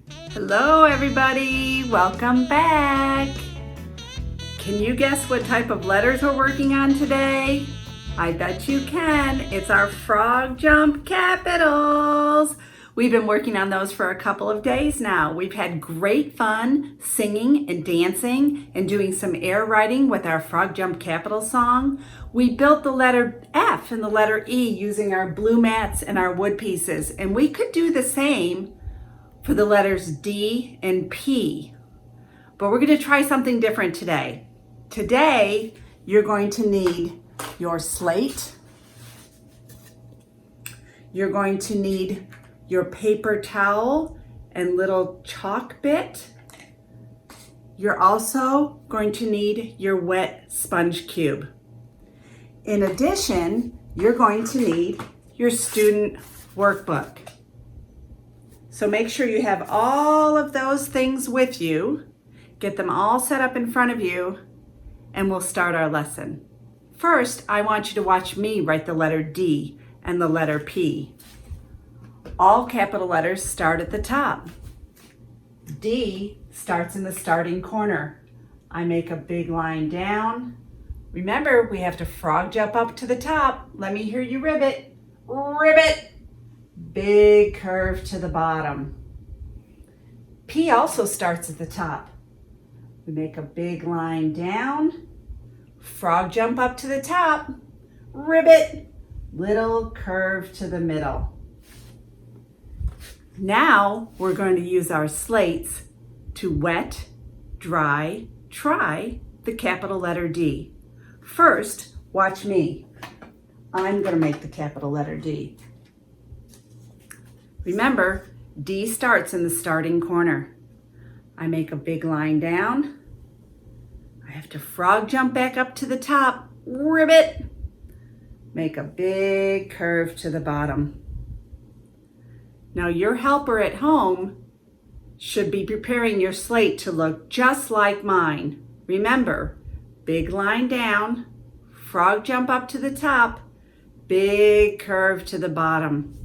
Hello everybody, welcome back. Can you guess what type of letters we're working on today? I bet you can. It's our frog jump capitals. We've been working on those for a couple of days now. We've had great fun singing and dancing and doing some air writing with our frog jump capital song. We built the letter F and the letter E using our blue mats and our wood pieces, and we could do the same for the letters D and P. But we're going to try something different today. Today, you're going to need your slate. You're going to need your paper towel and little chalk bit. You're also going to need your wet sponge cube. In addition, you're going to need your student workbook. So make sure you have all of those things with you. Get them all set up in front of you, and we'll start our lesson. First, I want you to watch me write the letter D and the letter P. All capital letters start at the top. D starts in the starting corner. I make a big line down. Remember, we have to frog jump up to the top. Let me hear you ribbit. Ribbit. Big curve to the bottom. P also starts at the top. We make a big line down, frog jump up to the top, ribbit, little curve to the middle. Now we're going to use our slates to wet, dry, try the capital letter D. First, watch me. I'm going to make the capital letter D. Remember, D starts in the starting corner. I make a big line down. I have to frog jump back up to the top, ribbit, make a big curve to the bottom. Now your helper at home should be preparing your slate to look just like mine. Remember, big line down, frog jump up to the top, big curve to the bottom.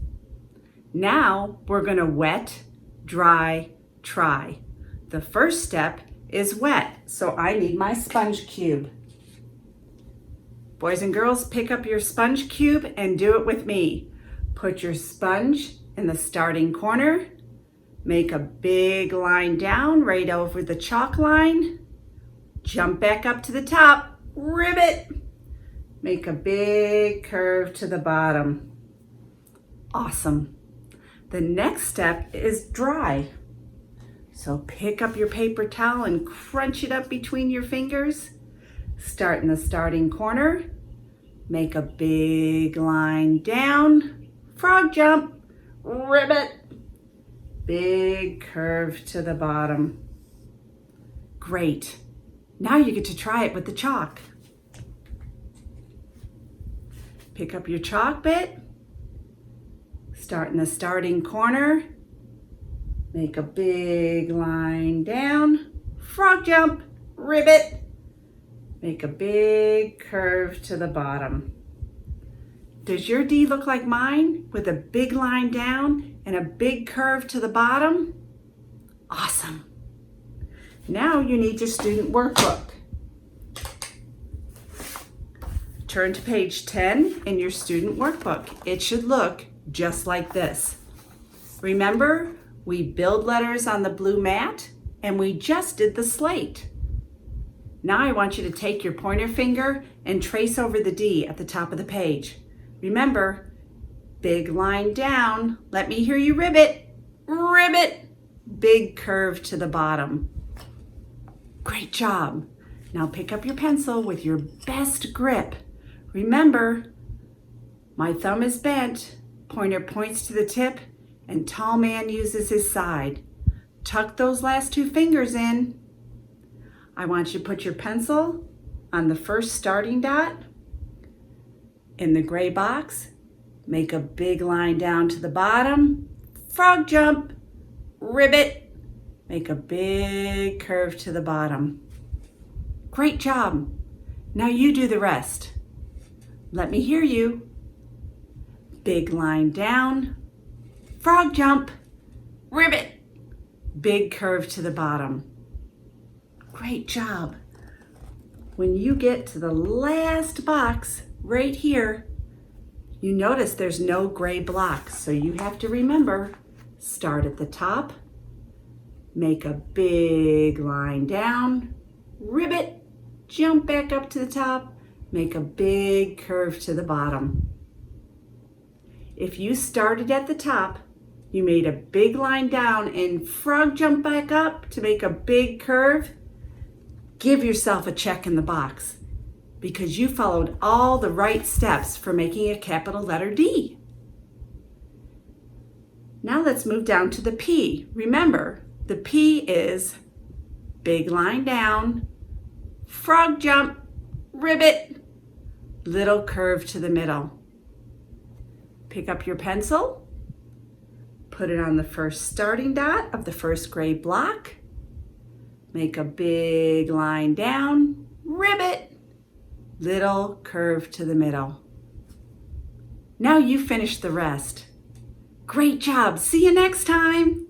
Now we're going to wet, dry, try. The first step is wet, so I need my sponge cube. Boys and girls, pick up your sponge cube and do it with me. Put your sponge in the starting corner. Make a big line down right over the chalk line. Jump back up to the top, ribbit. Make a big curve to the bottom. Awesome. The next step is dry. So pick up your paper towel and crunch it up between your fingers. Start in the starting corner. Make a big line down. Frog jump. Ribbit. Big curve to the bottom. Great. Now you get to try it with the chalk. Pick up your chalk bit. Start in the starting corner. Make a big line down. Frog jump. Ribbit. Make a big curve to the bottom. Does your D look like mine with a big line down and a big curve to the bottom? Awesome. Now you need your student workbook. Turn to page 10 in your student workbook. It should look just like this. Remember, we build letters on the blue mat and we just did the slate. Now I want you to take your pointer finger and trace over the D at the top of the page. Remember, big line down. Let me hear you ribbit. Ribbit. Big curve to the bottom. Great job. Now pick up your pencil with your best grip. Remember, my thumb is bent. Pointer points to the tip, and tall man uses his side. Tuck those last two fingers in. I want you to put your pencil on the first starting dot. In the gray box, make a big line down to the bottom. Frog jump, ribbit, make a big curve to the bottom. Great job. Now you do the rest. Let me hear you. Big line down, frog jump, ribbit, big curve to the bottom. Great job. When you get to the last box right here, you notice there's no gray blocks, so you have to remember, start at the top, make a big line down, ribbit, jump back up to the top, make a big curve to the bottom. If you started at the top, you made a big line down and frog jump back up to make a big curve, give yourself a check in the box because you followed all the right steps for making a capital letter D. Now let's move down to the P. Remember, the P is big line down, frog jump, ribbit, little curve to the middle. Pick up your pencil, put it on the first starting dot of the first gray block, make a big line down, ribbit, little curve to the middle. Now you finished the rest. Great job. See you next time.